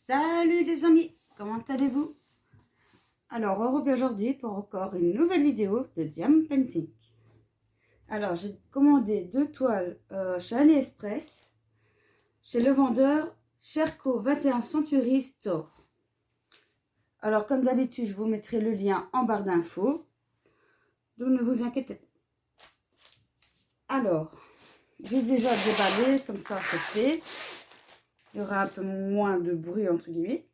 Salut les amis, comment allez-vous? Alors on revient aujourd'hui pour encore une nouvelle vidéo de Diamond Painting. Alors j'ai commandé deux toiles chez AliExpress, chez le vendeur Cherco 21 Century Store. Alors comme d'habitude je vous mettrai le lien en barre d'infos, donc ne vous inquiétez pas. Alors j'ai déjà déballé, comme ça c'est fait. Il y aura un peu moins de bruit entre guillemets.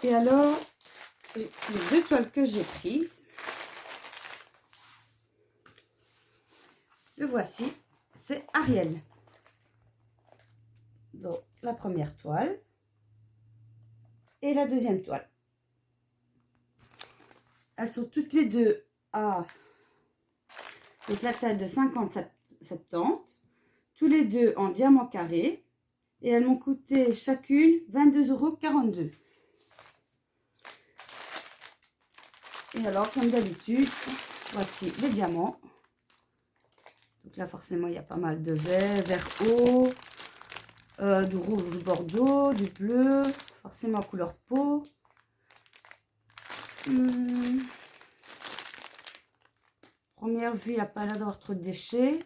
Et alors, les deux toiles que j'ai prises, le voici, c'est Ariel. Donc, la première toile et la deuxième toile. Elles sont toutes les deux à la taille de 50-70, tous les deux en diamant carré. Et elles m'ont coûté chacune 22,42 €. Et alors, comme d'habitude, voici les diamants. Donc là, forcément, il y a pas mal de vert haut, du rouge bordeaux, du bleu, forcément couleur peau. Première vue, il n'a pas l'air d'avoir trop de déchets.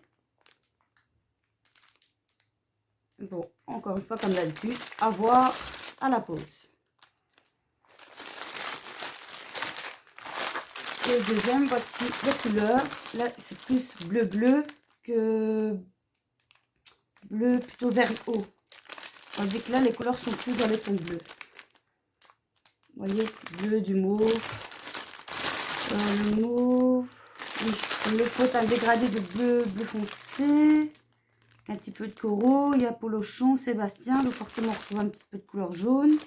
Bon, encore une fois, comme d'habitude, à voir à la pause. Et le deuxième, voici les couleurs. Là, c'est plus bleu que bleu plutôt vert haut. Tandis que là, les couleurs sont plus dans les tons bleus. Vous voyez, bleu, du mauve. Le mauve. Oui, il me faut un dégradé de bleu foncé. Un petit peu de coraux. Il y a Polochon, Sébastien. Donc forcément, on retrouve un petit peu de couleur jaune.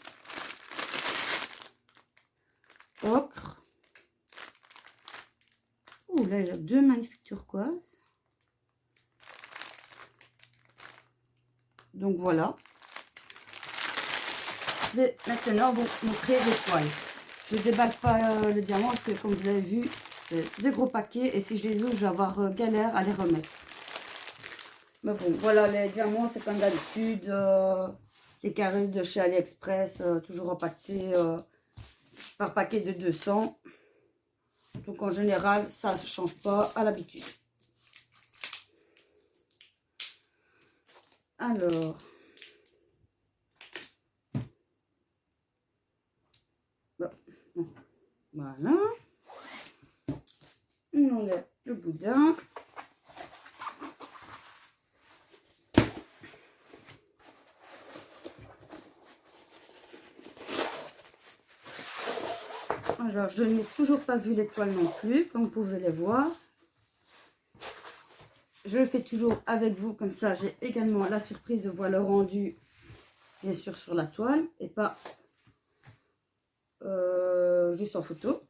Ocre. Oh, là, il y a deux magnifiques turquoises. Donc voilà. Mais maintenant, on va vous montrer les toiles. Je ne déballe pas le diamant parce que, comme vous avez vu, c'est des gros paquets. Et si je les ouvre, je vais avoir galère à les remettre. Mais bon, voilà, les diamants, c'est comme d'habitude. Les carrés de chez AliExpress, toujours empaquetés par paquet de 200. Donc en général, ça ne change pas à l'habitude. Alors, voilà. On enlève le boudin. Alors, je n'ai toujours pas vu l'étoile non plus, comme vous pouvez les voir. Je le fais toujours avec vous, comme ça j'ai également la surprise de voir le rendu, bien sûr, sur la toile, et pas juste en photo.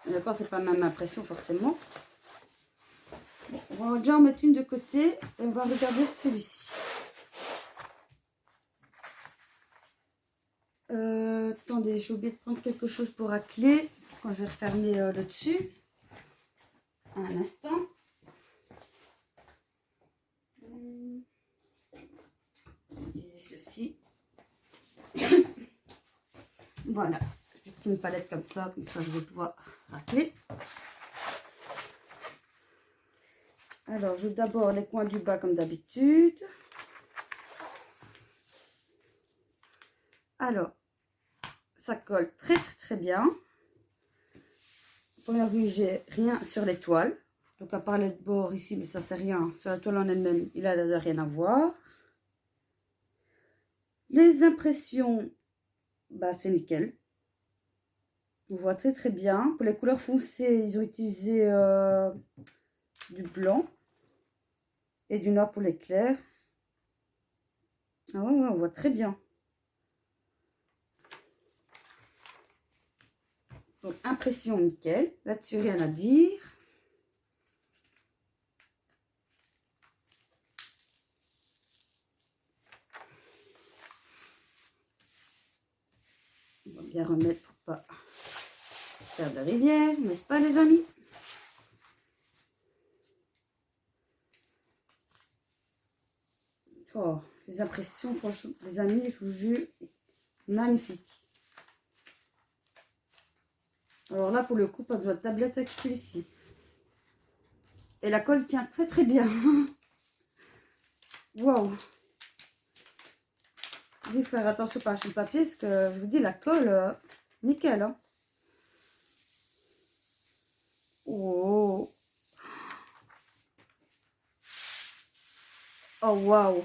D'accord, c'est pas ma même impression forcément. Bon, on va déjà en mettre une de côté, et on va regarder celui-ci. Attendez, j'ai oublié de prendre quelque chose pour racler quand je vais refermer le dessus. Un instant. Utiliser ceci. Voilà, j'ai pris une palette comme ça je vais pouvoir racler. Alors, je d'abord les coins du bas comme d'habitude. Alors, ça colle très bien. Première vue, j'ai rien sur les toiles. Donc à part les bords ici, mais ça c'est rien. Sur la toile en elle-même, il a rien à voir. Les impressions, bah c'est nickel. On voit très bien. Pour les couleurs foncées, ils ont utilisé du blanc et du noir pour les clairs. Ah ouais, on voit très bien. Donc impression nickel. Là-dessus, rien à dire. On va bien remettre pour pas faire de rivière, n'est-ce pas les amis? Oh, Les impressions, franchement, les amis, je vous jure, magnifique. Alors là, pour le coup, pas besoin de tablette avec celui-ci. Et la colle tient très très bien. Waouh! Il faut faire attention pas à lâcher le papier, parce que je vous dis, la colle, nickel. Hein. Oh! Oh, waouh!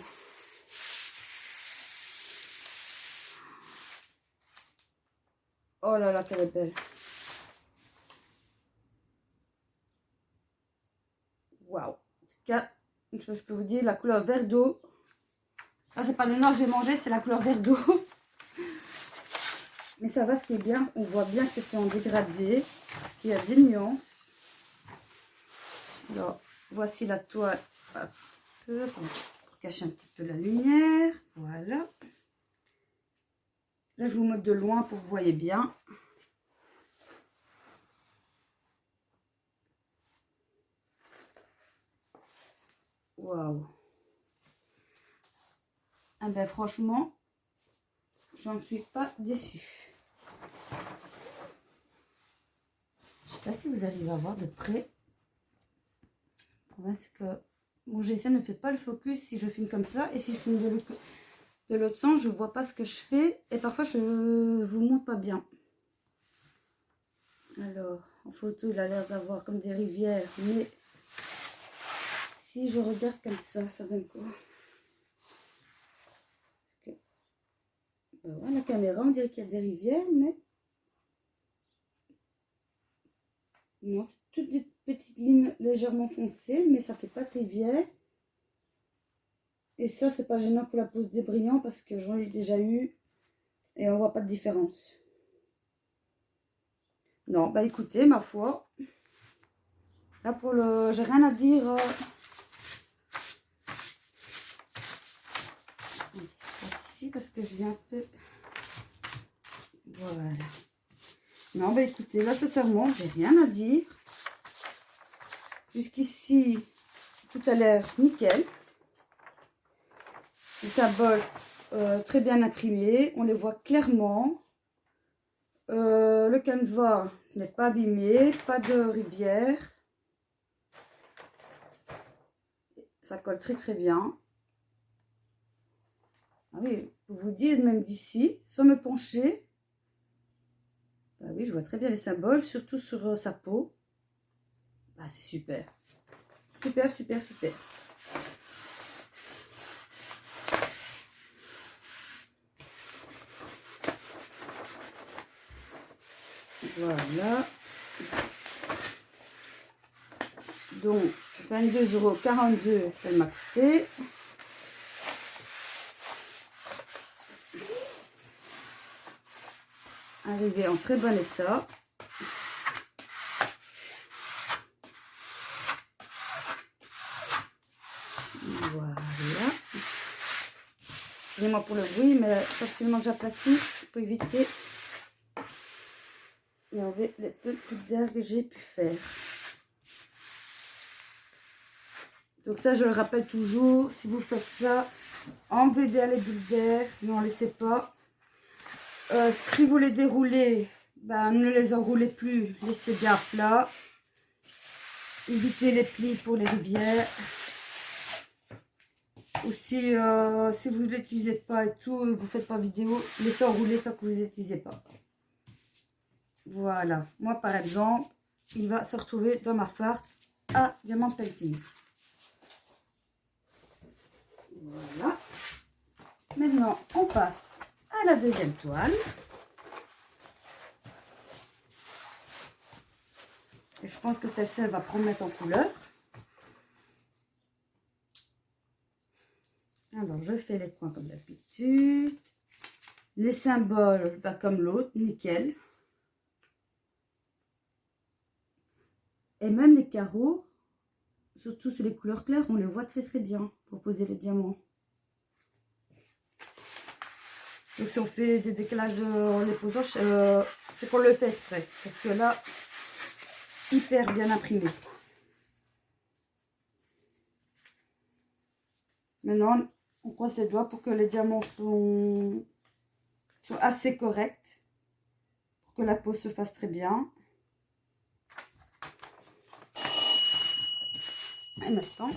Oh là là, qu'elle est belle. Waouh! En tout cas, une chose je peux vous dire, la couleur vert d'eau. Ah, c'est pas le noir que j'ai mangé, c'est la couleur vert d'eau. Mais ça va, ce qui est bien, on voit bien que c'est fait en dégradé, qu'il y a des nuances. Alors, voici la toile un petit peu, pour cacher un petit peu la lumière. Voilà. Là, je vous montre de loin pour que vous voyez bien. Waouh! Ah ben franchement, j'en suis pas déçue. Je sais pas si vous arrivez à voir de près. Parce que mon GSM ne fait pas le focus si je filme comme ça. Et si je filme de l'autre sens, je vois pas ce que je fais. Et parfois, je vous montre pas bien. Alors, en photo, il a l'air d'avoir comme des rivières. Mais si je regarde comme ça donne quoi? Ben ouais, la caméra, on dirait qu'il y a des rivières, mais non, c'est toutes des petites lignes légèrement foncées, mais ça fait pas de rivière. Et ça, c'est pas gênant pour la pose des brillants parce que j'en ai déjà eu et on voit pas de différence. Non, bah écoutez, ma foi, là pour le, j'ai rien à dire. Ici parce que je viens un peu. Voilà. Non, bah écoutez, là sincèrement, j'ai rien à dire. Jusqu'ici, tout a l'air nickel. Les symboles très bien imprimés, on les voit clairement. Le canevas n'est pas abîmé, pas de rivière. Ça colle très très bien. Ah oui, pour vous dire, même d'ici, sans me pencher, bah oui, je vois très bien les symboles, surtout sur sa peau. Bah, c'est super. Super, super, super. Voilà. Donc, 22,42 €, elle m'a coûté. Arrivé en très bon état. Voilà. Excusez-moi pour le bruit, mais il faut absolument que j'aplatisse pour éviter et enlever les peu d'air que j'ai pu faire. Donc ça, je le rappelle toujours, si vous faites ça, enlevez bien les bulles d'air, n'en laissez pas. Si vous les déroulez, ben, ne les enroulez plus, laissez bien plat. Évitez les plis pour les rivières. Ou si vous ne l'utilisez pas et tout, vous ne faites pas vidéo, laissez enrouler tant que vous n'utilisez pas. Voilà, moi par exemple, il va se retrouver dans ma farde à diamant painting. Voilà. Maintenant, on passe à la deuxième toile. Et je pense que celle-ci, elle va promettre en couleur. Alors, je fais les coins comme d'habitude. Les symboles, bah, comme l'autre, nickel. Et même les carreaux, surtout sur les couleurs claires, on les voit très très bien pour poser les diamants. Donc si on fait des décalages en les posant, c'est qu'on le fait exprès. Parce que là, hyper bien imprimé. Maintenant, On croise les doigts pour que les diamants soient assez corrects. Pour que la pose se fasse très bien. Un instant.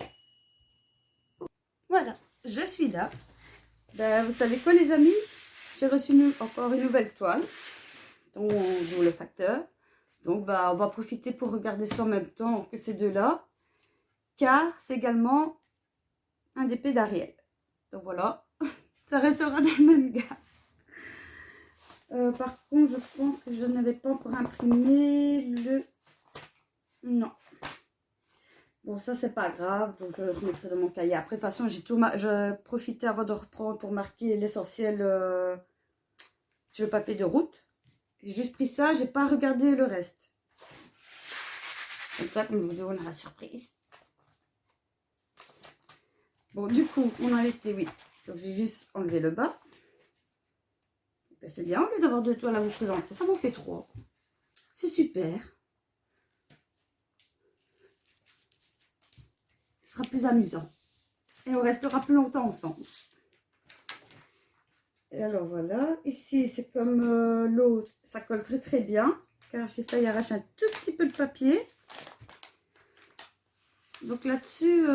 Voilà, je suis là. Ben, vous savez quoi les amis? J'ai reçu encore une nouvelle toile. Dont le facteur. Donc ben, on va profiter pour regarder ça en même temps que ces deux-là. Car c'est également un d'épée d'Ariel. Donc voilà, ça restera dans le même gars. Par contre, je pense que je n'avais pas encore imprimé le... Non. Bon, ça, c'est pas grave. Donc, je le remettrai dans mon cahier. Après, de toute façon, j'ai profité avant de reprendre pour marquer l'essentiel sur le papier de route. J'ai juste pris ça. J'ai pas regardé le reste. Comme ça, comme je vous dis, on a la surprise. Bon, du coup, on a été, oui. Donc, j'ai juste enlevé le bas. C'est bien, au lieu d'avoir deux toiles à vous présenter. Ça m'en fait trois. C'est super. Ce sera plus amusant. Et on restera plus longtemps ensemble. Et alors, voilà. Ici, c'est comme l'autre. Ça colle très, très bien. Car j'ai failli arracher un tout petit peu de papier. Donc, là-dessus...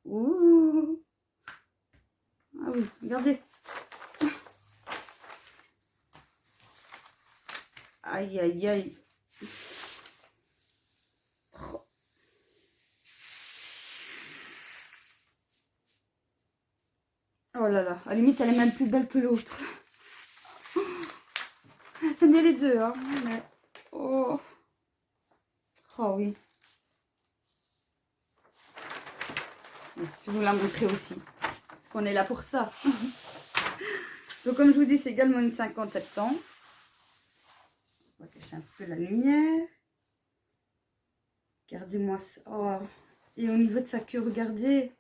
Ouh. Ah oui, regardez. Aïe, aïe, aïe. Oh là là, à la limite, elle est même plus belle que l'autre. J'aime bien les deux, hein. Mais... Oh. Oh oui. Je vais vous la montrer aussi. Parce qu'on est là pour ça. Donc, comme je vous dis, c'est également une 50-70. On va cacher un peu la lumière. Regardez-moi ça. Oh. Et au niveau de sa queue, regardez.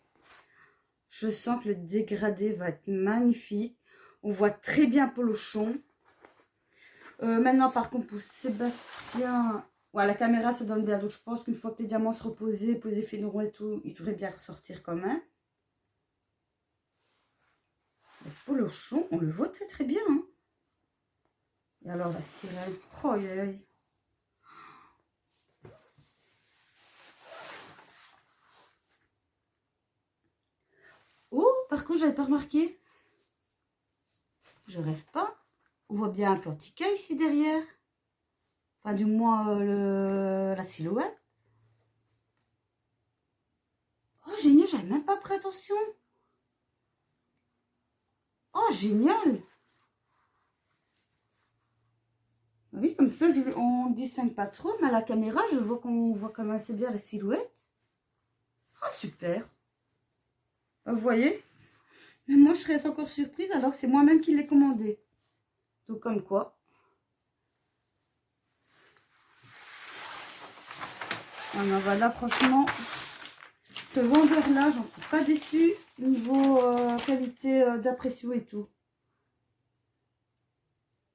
Je sens que le dégradé va être magnifique. On voit très bien Polochon. Maintenant, par contre, pour Sébastien, ouais, la caméra, ça donne bien. Donc, je pense qu'une fois que les diamants se reposaient, posés fénérons et tout, il devrait bien ressortir quand même. Le Polochon, on le voit très très bien. Hein. Et alors, la sirène. Oh, aïe, aïe. Oh, par contre, j'avais pas remarqué. Je rêve pas. On voit bien un Quantica ici derrière. Enfin, du moins, la silhouette. Oh, génial, j'avais même pas pris attention. Oh, génial. Oui, comme ça, on ne distingue pas trop. Mais à la caméra, je vois qu'on voit quand même assez bien la silhouette. Ah, super. Vous voyez? Mais moi, je serais encore surprise alors que c'est moi-même qui l'ai commandé. Donc, comme quoi. Voilà, franchement, ce vendeur-là, j'en suis pas déçue. Niveau qualité d'impression et tout.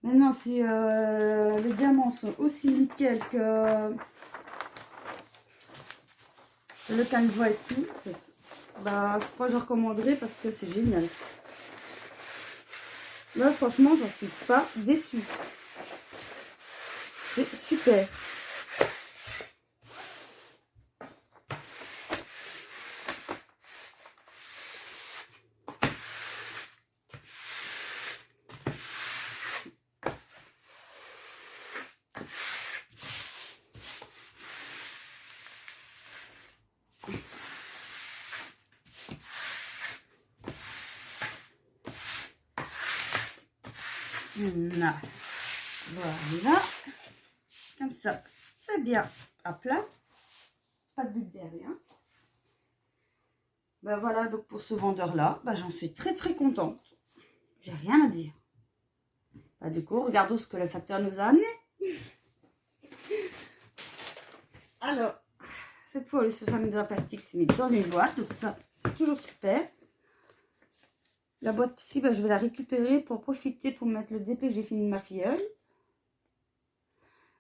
Maintenant, si les diamants sont aussi nickel que le canevas et tout, bah, je crois que je recommanderais parce que c'est génial. Là, franchement, j'en suis pas déçue. C'est super. Voilà. Voilà. Comme ça, c'est bien à plat. Pas de bulle derrière. Ben voilà, donc pour ce vendeur-là, ben j'en suis très très contente. J'ai rien à dire. Ben du coup, regardons ce que le facteur nous a amené. Alors, cette fois, au lieu de se faire dans un plastique, c'est mis dans une boîte. Donc ça, c'est toujours super. La boîte ici, ben, je vais la récupérer pour profiter pour mettre le DP que j'ai fini de ma filleule.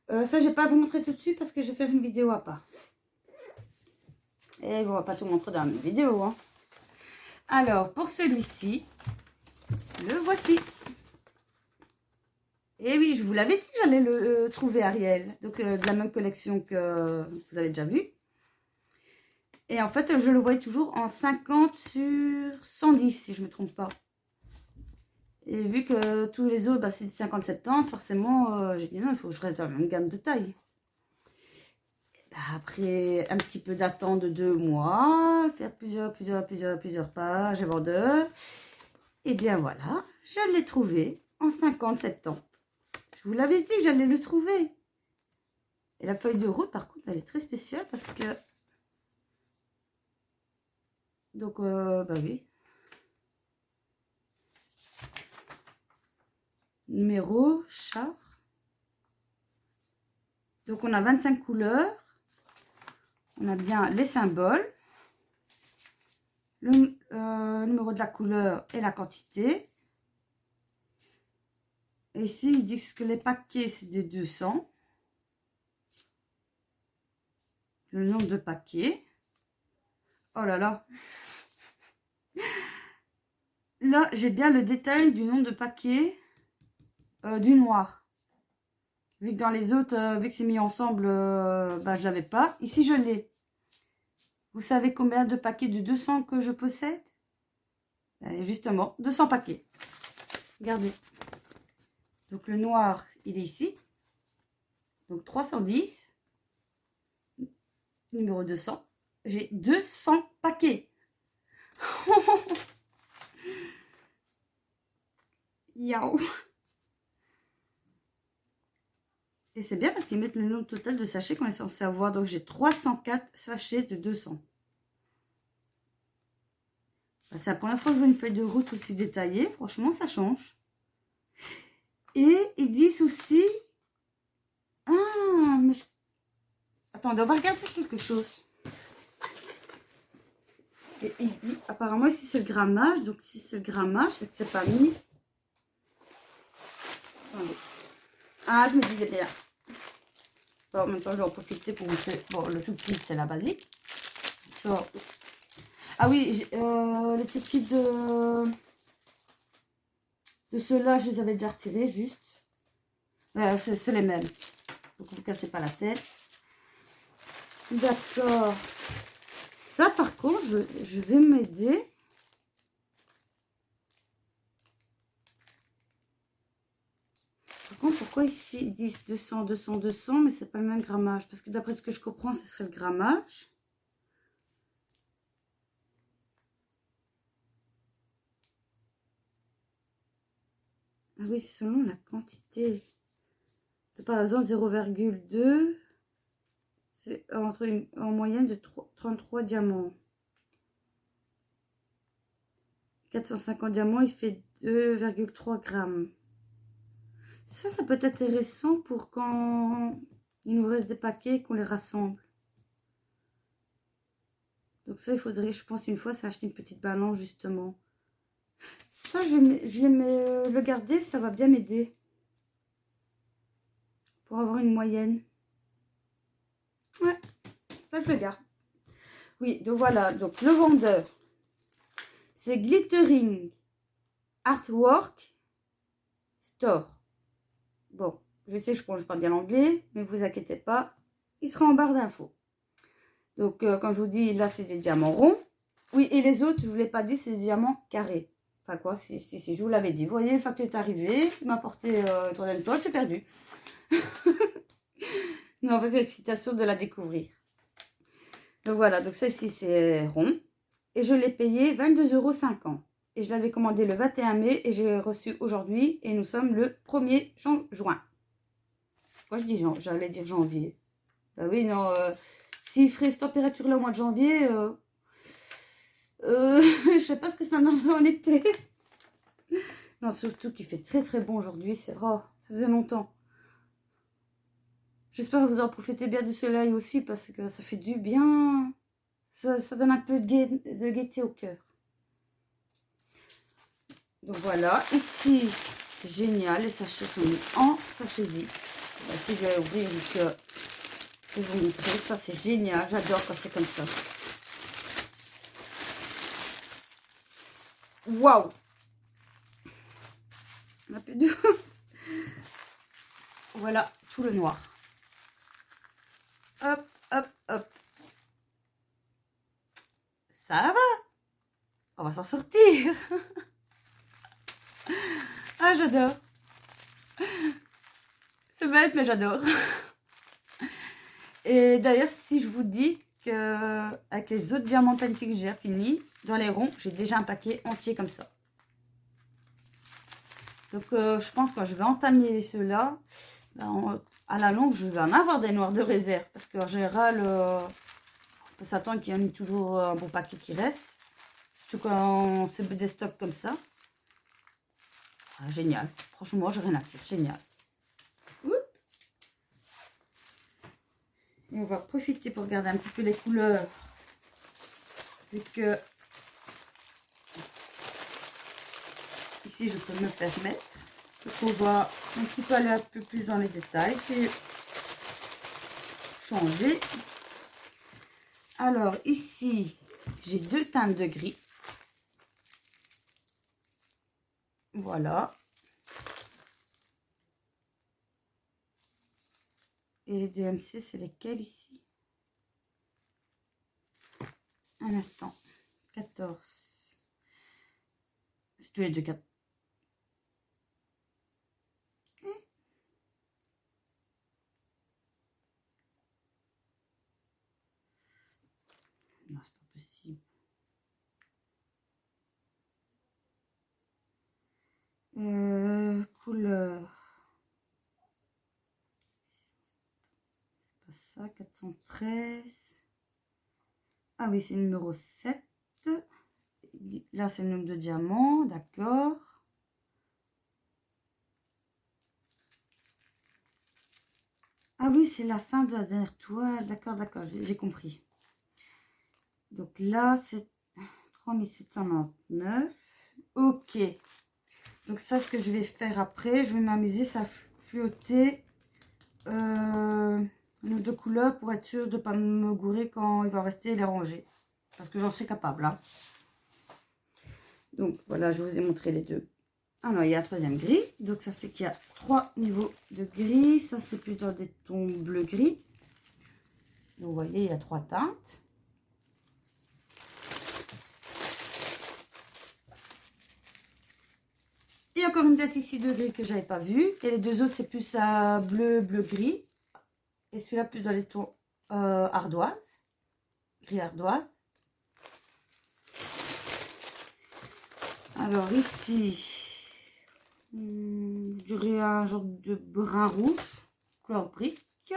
Ça, je ne vais pas vous montrer tout de suite parce que je vais faire une vidéo à part. Et on va pas tout montrer dans la même vidéo. Hein. Alors, pour celui-ci, le voici. Et oui, je vous l'avais dit que j'allais le trouver, Ariel. Donc, de la même collection que vous avez déjà vu. Et en fait, je le voyais toujours en 50 sur 110, si je ne me trompe pas. Et vu que tous les autres, bah, c'est du 57 ans, forcément, j'ai dit non, il faut que je reste dans la même gamme de taille. Bah, après un petit peu d'attente de 2 mois, faire plusieurs pages et vendeurs. Et bien voilà, je l'ai trouvé en 50-70. Je vous l'avais dit que j'allais le trouver. Et la feuille de route, par contre, elle est très spéciale parce que... Donc, bah oui. Numéro, char. Donc, on a 25 couleurs. On a bien les symboles. Le numéro de la couleur et la quantité. Et ici, ils disent que les paquets, c'est des 200. Le nombre de paquets. Oh là là. Là, j'ai bien le détail du nombre de paquets du noir. Vu que dans les autres, vu que c'est mis ensemble, bah, je l'avais pas. Ici, je l'ai. Vous savez combien de paquets de 200 que je possède? Justement, 200 paquets. Regardez. Donc, le noir, il est ici. Donc, 310. Numéro 200. J'ai 200 paquets. Yao. Et c'est bien parce qu'ils mettent le nombre total de sachets qu'on est censé avoir. Donc, j'ai 304 sachets de 200. C'est la première fois que je vois une feuille de route aussi détaillée. Franchement, ça change. Et ils disent aussi... Ah, mais... Attendez, on va regarder quelque chose. Apparemment, ici, c'est le grammage. Donc, si c'est le grammage, c'est que c'est pas mis. Attendez. Ah, je me disais bien. Bon, en même temps, je vais en profiter pour vous faire... Bon, le tout petit, c'est la basique. So... Ah oui, les tout petits de ceux-là, je les avais déjà retirés, juste. C'est les mêmes. Donc, vous ne cassez pas la tête. D'accord. Ça, par contre, je vais m'aider. Par contre, pourquoi ici, ils disent 200, 200, 200, mais c'est pas le même grammage? Parce que d'après ce que je comprends, ce serait le grammage. Ah oui, c'est selon la quantité. Par exemple, 0,2, c'est en moyenne de 33 diamants. 450 diamants, il fait 2,3 grammes. Ça peut être intéressant pour quand il nous reste des paquets, qu'on les rassemble. Donc ça, il faudrait, je pense, une fois, s'acheter une petite balance, justement. Ça, je vais le garder, ça va bien m'aider. Pour avoir une moyenne. Ouais, ça, je le garde. Oui, donc voilà. Donc, le vendeur, c'est Glittering Artwork Store. Bon, je sais, je parle bien l'anglais, mais vous inquiétez pas, il sera en barre d'infos. Donc, quand je vous dis, là, c'est des diamants ronds. Oui, et les autres, je ne vous l'ai pas dit, c'est des diamants carrés. Enfin quoi, si, je vous l'avais dit. Vous voyez, une fois que tu es arrivé, il m'a apporté une troisième toile, je suis perdue. Non, parce que l'excitation de la découvrir. Donc voilà, donc celle-ci, c'est rond. Et je l'ai payé 22,50 €. Et je l'avais commandé le 21 mai et j'ai reçu aujourd'hui. Et nous sommes le 1er juin. Pourquoi je dis j'allais dire janvier. Ben oui, non. S'il ferait cette température-là au mois de janvier, je sais pas ce que ça donnerait en été. Non, surtout qu'il fait très très bon aujourd'hui. C'est rare. Ça faisait longtemps. J'espère que vous en profitez bien du soleil aussi parce que ça fait du bien. Ça donne un peu de gaieté au cœur. Donc voilà, ici, c'est génial. Les sachets sont mis en sachet-y. Ici, je vais ouvrir que je vais vous montrer. Ça, c'est génial. J'adore quand c'est comme ça. Waouh! On a plus de... Voilà, tout le noir. Hop, hop, hop. Ça va. On va s'en sortir. Ah, j'adore. C'est bête, mais j'adore. Et d'ailleurs, si je vous dis que avec les autres diamants painting que j'ai fini, dans les ronds, j'ai déjà un paquet entier comme ça. Donc, je pense que quand je vais entamer ceux-là, à la longue, je vais en avoir des noirs de réserve. Parce qu'en général, on peut s'attendre qu'il y en ait toujours un bon paquet qui reste. Surtout quand c'est des stocks comme ça. Ah, génial. Franchement, j'ai rien à dire. Génial. Oups. Et on va profiter pour regarder un petit peu les couleurs. Vu que ici, je peux me permettre. Donc, on va un petit peu aller un peu plus dans les détails. J'ai changé. Alors, ici, j'ai deux teintes de gris. Voilà. Et les DMC, c'est lesquels ici? Un instant. 14. C'est tous les deux 4. Non, c'est pas possible. Couleur. C'est pas ça. 413. Ah oui, c'est le numéro 7. Là, c'est le nombre de diamants. D'accord. Ah oui, c'est la fin de la dernière toile. D'accord, d'accord, j'ai compris. Donc là, c'est 3799. Ok. Donc ça, ce que je vais faire après, je vais m'amuser à flotter nos deux couleurs pour être sûr de ne pas me gourer quand il va rester les rangées. Parce que j'en suis capable. Hein. Donc voilà, je vous ai montré les deux. Ah non, il y a un troisième gris. Donc ça fait qu'il y a 3 niveaux de gris. Ça, c'est plutôt des tons bleu-gris. Donc vous voyez, il y a 3 teintes. Et encore une date ici de gris que j'avais pas vu. Et les deux autres, c'est plus à bleu, bleu-gris. Et celui-là, plus dans les tons ardoise. Gris ardoise. Alors ici, je dirais un genre de brun rouge, couleur brique.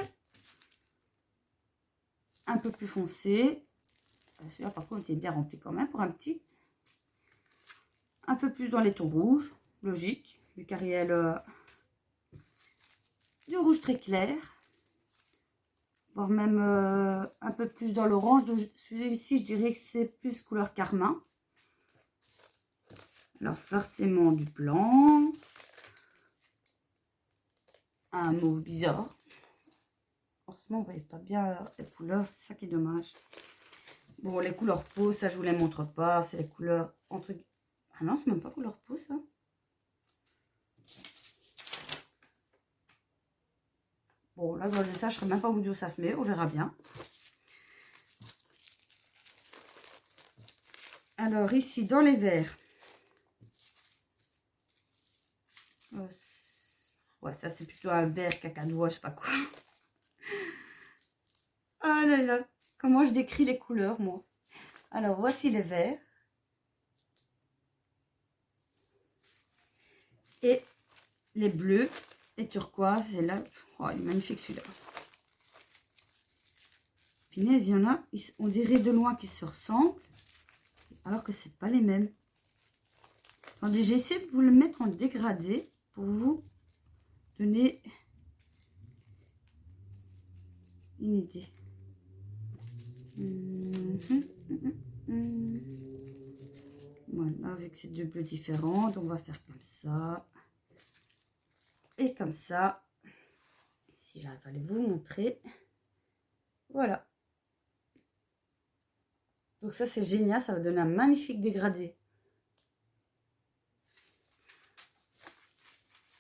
Un peu plus foncé. Celui-là, par contre, il est bien rempli quand même pour un petit. Un peu plus dans les tons rouges, logique, vu qu'Ariel du rouge très clair. Voire même un peu plus dans l'orange. Celui-ci, je dirais que c'est plus couleur carmin. Alors, forcément du blanc. Un mauve bizarre. Forcément, vous voyez pas bien les couleurs, c'est ça qui est dommage. Bon, les couleurs peau, ça je vous les montre pas. C'est les couleurs entre... Ah non, c'est même pas couleur peau, ça. Bon, là, dans le dessin, je ne serais même pas vous dire où ça se met. On verra bien. Alors, ici, dans les verts. Ouais, ça, c'est plutôt un vert cacadois, je sais pas quoi. Ah là là, comment je décris les couleurs, moi. Alors, voici les verts. Et les bleus, les turquoises. Et là, oh, il est magnifique celui-là. Punaise, il y en a, on dirait de loin qu'ils se ressemblent. Alors que c'est pas les mêmes. Attendez, j'ai essayé de vous le mettre en dégradé pour vous donner une idée. Voilà, avec ces deux bleus différents, donc on va faire comme ça et comme ça. Si j'arrive à les vous montrer, voilà. Donc ça c'est génial, ça va donner un magnifique dégradé.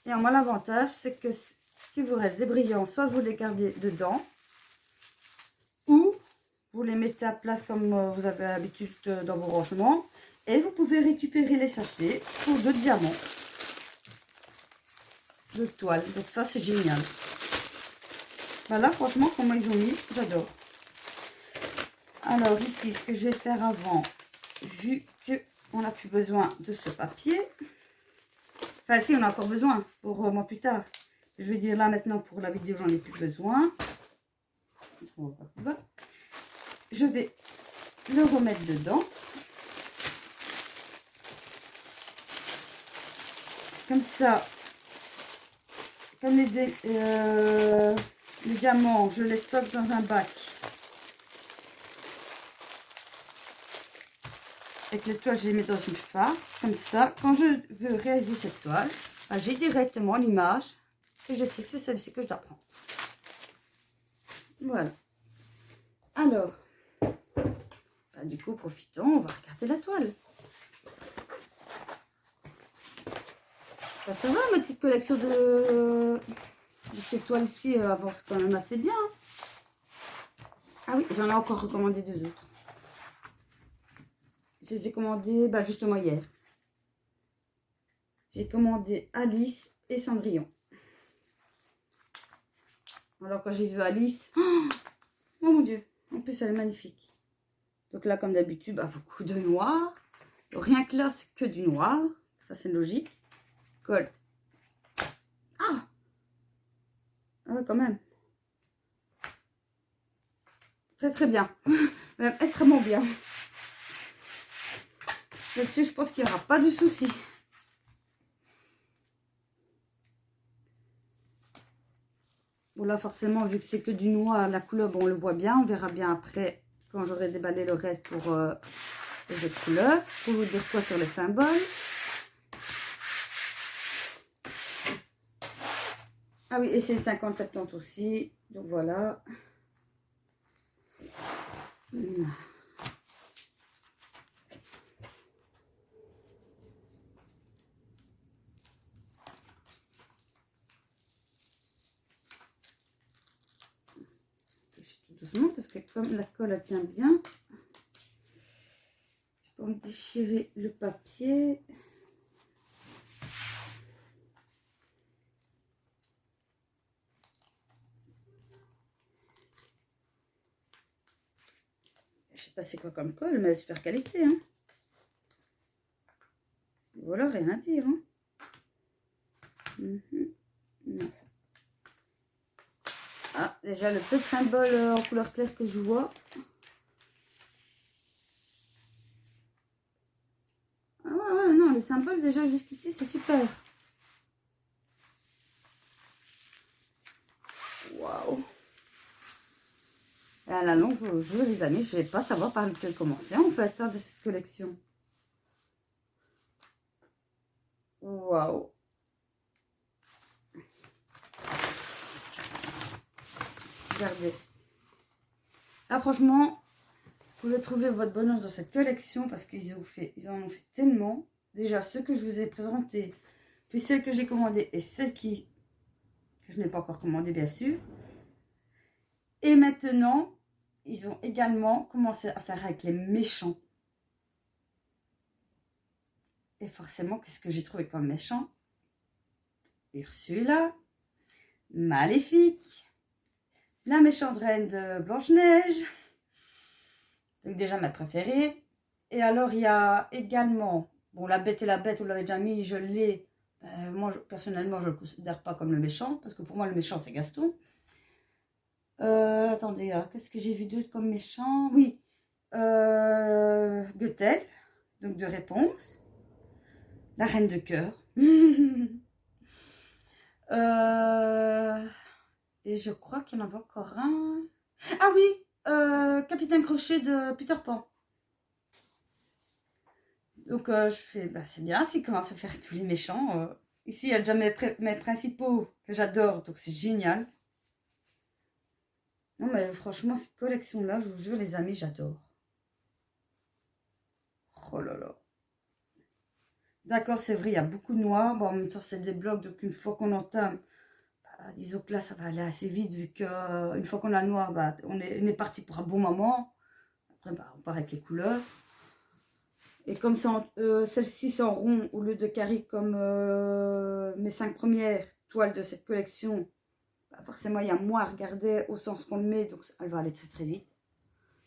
Et en moi, l'avantage, c'est que si vous reste des brillants, soit vous les gardez dedans, ou vous les mettez à place comme vous avez l'habitude dans vos rangements. Et vous pouvez récupérer les sachets pour de diamants, de toile. Donc ça, c'est génial. Voilà, franchement, comment ils ont mis, j'adore. Alors ici, ce que je vais faire avant, vu qu'on n'a plus besoin de ce papier. Enfin, si, on a encore besoin pour moi plus tard. Je vais dire là maintenant, pour la vidéo, j'en ai plus besoin. Je vais le remettre dedans. Comme ça, comme les diamants, je les stocke dans un bac. Avec les toiles, je les mets dans une farde. Comme ça, quand je veux réaliser cette toile, j'ai directement l'image et je sais que c'est celle-ci que je dois prendre. Voilà. Alors, du coup, profitons, on va regarder la toile. Ça va, ma petite collection de ces toiles-ci avance quand même assez bien. Ah oui, j'en ai encore recommandé 2 autres. Je les ai commandées justement hier. J'ai commandé Alice et Cendrillon. Alors quand j'ai vu Alice, oh mon dieu, en plus elle est magnifique. Donc là comme d'habitude, beaucoup de noir. Rien que là c'est que du noir, ça c'est logique. Colle. Ah ouais quand même. Très très bien. Même extrêmement bien. Là-dessus je pense qu'il n'y aura pas de souci. Bon là forcément vu que c'est que du noir, la couleur on le voit bien, on verra bien après quand j'aurai déballé le reste pour les autres couleurs. Pour vous dire quoi sur les symboles. Ah oui, et c'est le 50-70 aussi. Donc voilà. Tout doucement parce que comme la colle elle tient bien, j'ai pas envie de déchirer le papier. Je sais pas c'est quoi comme colle, mais super qualité. Hein. Voilà, rien à dire. Hein. Non. Ah, déjà le peu de symboles en couleur claire que je vois. Ah ouais, non, les symboles déjà jusqu'ici, c'est super. Waouh. Et à la longue, je vous jure, les amis, je vais pas savoir par lequel commencer en fait de cette collection. Waouh. Regardez. Là, franchement, vous pouvez trouver votre bonheur dans cette collection parce qu'ils en ont fait tellement. Déjà, ceux que je vous ai présentés, puis celles que j'ai commandées et celles que je n'ai pas encore commandées, bien sûr. Et maintenant, ils ont également commencé à faire avec les méchants. Et forcément, qu'est-ce que j'ai trouvé comme méchant? Ursula, Maléfique, la méchante reine de Blanche-Neige. Donc déjà ma préférée. Et alors il y a également, bon la Bête et la Bête, vous l'avez déjà mis, je l'ai. Moi personnellement je ne le considère pas comme le méchant, parce que pour moi le méchant c'est Gaston. Attendez, qu'est-ce que j'ai vu d'autre comme méchant? Oui, Gothel, donc de réponse. La reine de cœur. Et je crois qu'il y en avait encore un. Ah oui, Capitaine Crochet de Peter Pan. Donc je fais, c'est bien s'il commence à faire tous les méchants. Ici, il y a déjà mes principaux que j'adore, donc c'est génial. Non mais franchement, cette collection-là, je vous jure les amis, j'adore. Oh là là. D'accord, c'est vrai, il y a beaucoup de noir. Bon, en même temps, c'est des blocs, donc une fois qu'on entame, bah, disons que là, ça va aller assez vite, vu qu'une fois qu'on a le noir, bah, on est parti pour un bon moment. Après, bah, on part avec les couleurs. Et comme celle-ci, c'est en rond au lieu de carré comme mes 5 premières toiles de cette collection, bah, forcément, il y a moins à regarder au sens qu'on le met, donc elle va aller très très vite.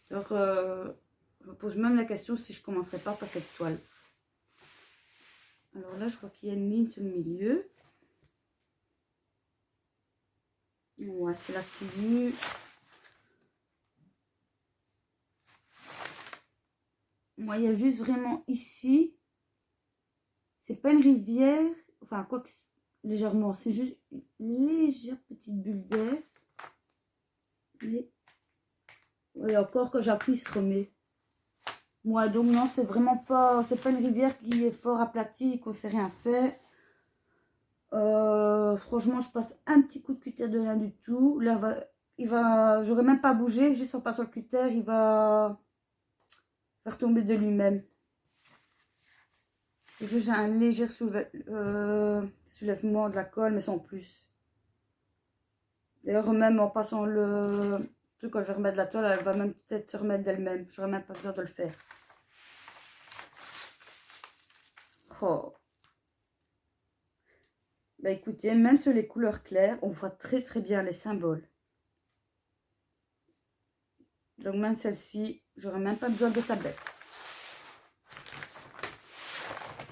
Alors, je me pose même la question si je commencerai pas par cette toile. Alors là, je vois qu'il y a une ligne sur le milieu. Ouais, c'est la tenue. Moi, il y a juste vraiment ici. C'est pas une rivière. Enfin, quoi que légèrement. C'est juste une légère petite bulle d'air. Et encore, quand j'appuie, il se remet. Moi, donc non, c'est vraiment pas... C'est pas une rivière qui est fort aplatie, qu'on sait rien faire. Franchement, je passe un petit coup de cutter de rien du tout. Là, j'aurais même pas bougé. Juste en passant le cutter, il va faire tomber de lui-même. C'est juste un léger soulèvement de la colle, mais sans plus. D'ailleurs, même en passant le truc, quand je vais remettre la toile, elle va même peut-être se remettre d'elle-même. J'aurais même pas besoin de le faire. Oh. Bah écoutez, même sur les couleurs claires, on voit très très bien les symboles. Donc même celle-ci, j'aurais même pas besoin de tablette.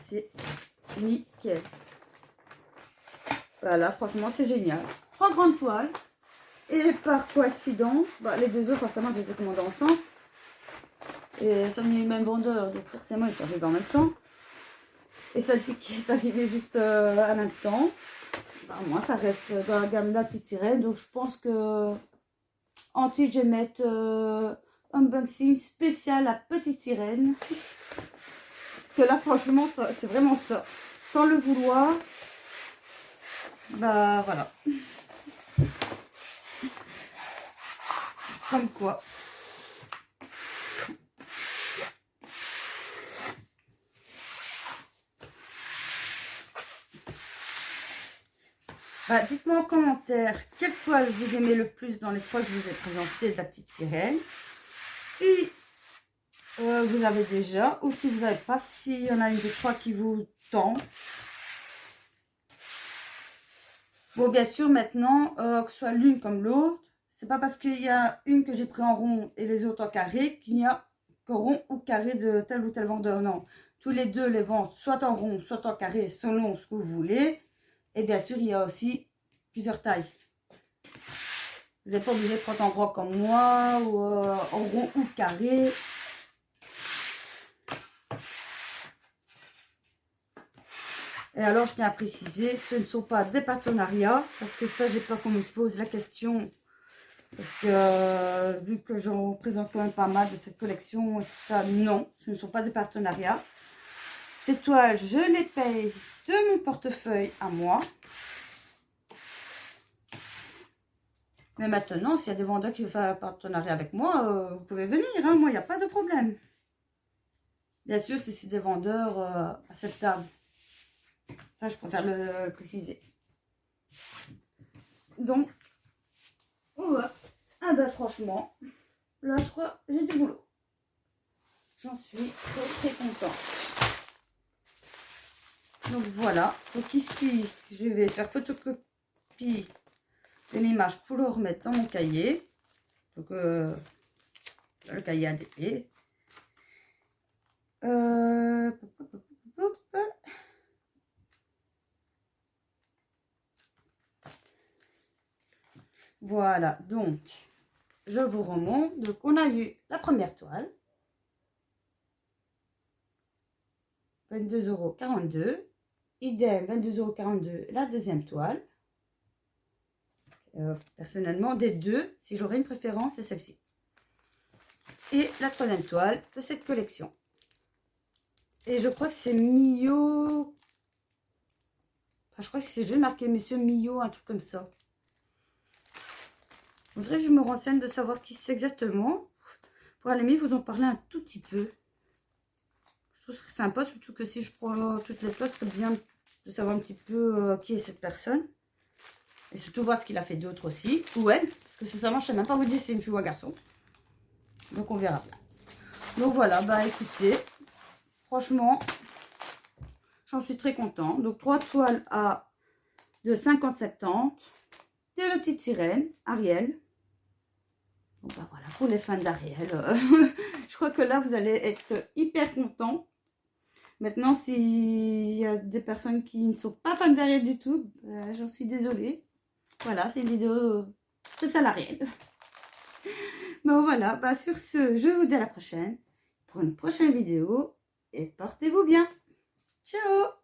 C'est nickel. Voilà, franchement, c'est génial. 3 grandes toiles. Et par coïncidence, bah, les deux autres, forcément, je les ai commandées ensemble. Et ça venait du même vendeur, donc forcément, ils sont arrivés en même temps. Et celle-ci qui est arrivée juste à l'instant, bah, moi, ça reste dans la gamme de la petite sirène. Donc, je pense que en titre, je vais mettre unboxing spécial à petite sirène. Parce que là, franchement, c'est vraiment ça. Sans le vouloir, bah voilà. Comme quoi. Bah, dites-moi en commentaire quelle toile vous aimez le plus dans les toiles que je vous ai présentées de la petite sirène. Si vous avez déjà, ou si vous n'avez pas, s'il y en a une des trois qui vous tente. Bon, bien sûr, maintenant, que ce soit l'une comme l'autre, c'est pas parce qu'il y a une que j'ai pris en rond et les autres en carré qu'il n'y a que rond ou carré de tel ou tel vendeur. Non, tous les deux les vendent soit en rond, soit en carré, selon ce que vous voulez. Et bien sûr, il y a aussi plusieurs tailles. Vous n'êtes pas obligé de prendre en gros comme moi, ou en rond ou carré. Et alors, je tiens à préciser, ce ne sont pas des partenariats, parce que ça, j'ai peur qu'on me pose la question. Parce que vu que j'en présente quand même pas mal de cette collection et tout ça, non, ce ne sont pas des partenariats. Ces toiles, je les paye de mon portefeuille à moi. Mais maintenant, s'il y a des vendeurs qui veulent faire un partenariat avec moi, vous pouvez venir, hein, moi, il n'y a pas de problème. Bien sûr, si c'est des vendeurs acceptables. Ça, je préfère le préciser. Donc, ouais. Ah ben franchement, là, je crois j'ai du boulot. J'en suis très très contente. Donc voilà. Donc ici, je vais faire photocopie de l'image pour le remettre dans mon cahier. Donc le cahier ADP. Voilà, donc je vous remonte. Donc on a eu la première toile, 22,42 €. Idem, 22,42 € la deuxième toile. Personnellement, des deux, si j'aurais une préférence, c'est celle-ci. Et la troisième toile de cette collection. Et je crois que c'est Mio. Enfin, je crois que c'est juste marqué Monsieur Mio, un truc comme ça. Il faudrait que je me renseigne de savoir qui c'est exactement. Pour à la limite, vous en parler un tout petit peu. Je trouve que ce serait sympa, surtout que si je prends toutes les places, ce serait bien de savoir un petit peu qui est cette personne. Et surtout voir ce qu'il a fait d'autre aussi, ou elle, parce que sincèrement, je ne sais même pas vous dire si c'est une fille ou un garçon. Donc on verra bien. Donc voilà, bah écoutez, franchement, j'en suis très contente. Donc 3 toiles de 50-70, de la petite sirène, Ariel. Bon bah voilà, pour les fans d'Ariel, je crois que là vous allez être hyper contents. Maintenant, s'il y a des personnes qui ne sont pas fans d'Ariel du tout, j'en suis désolée. Voilà, c'est une vidéo spéciale Ariel. Bon voilà, bah sur ce, je vous dis à la prochaine pour une prochaine vidéo et portez-vous bien. Ciao!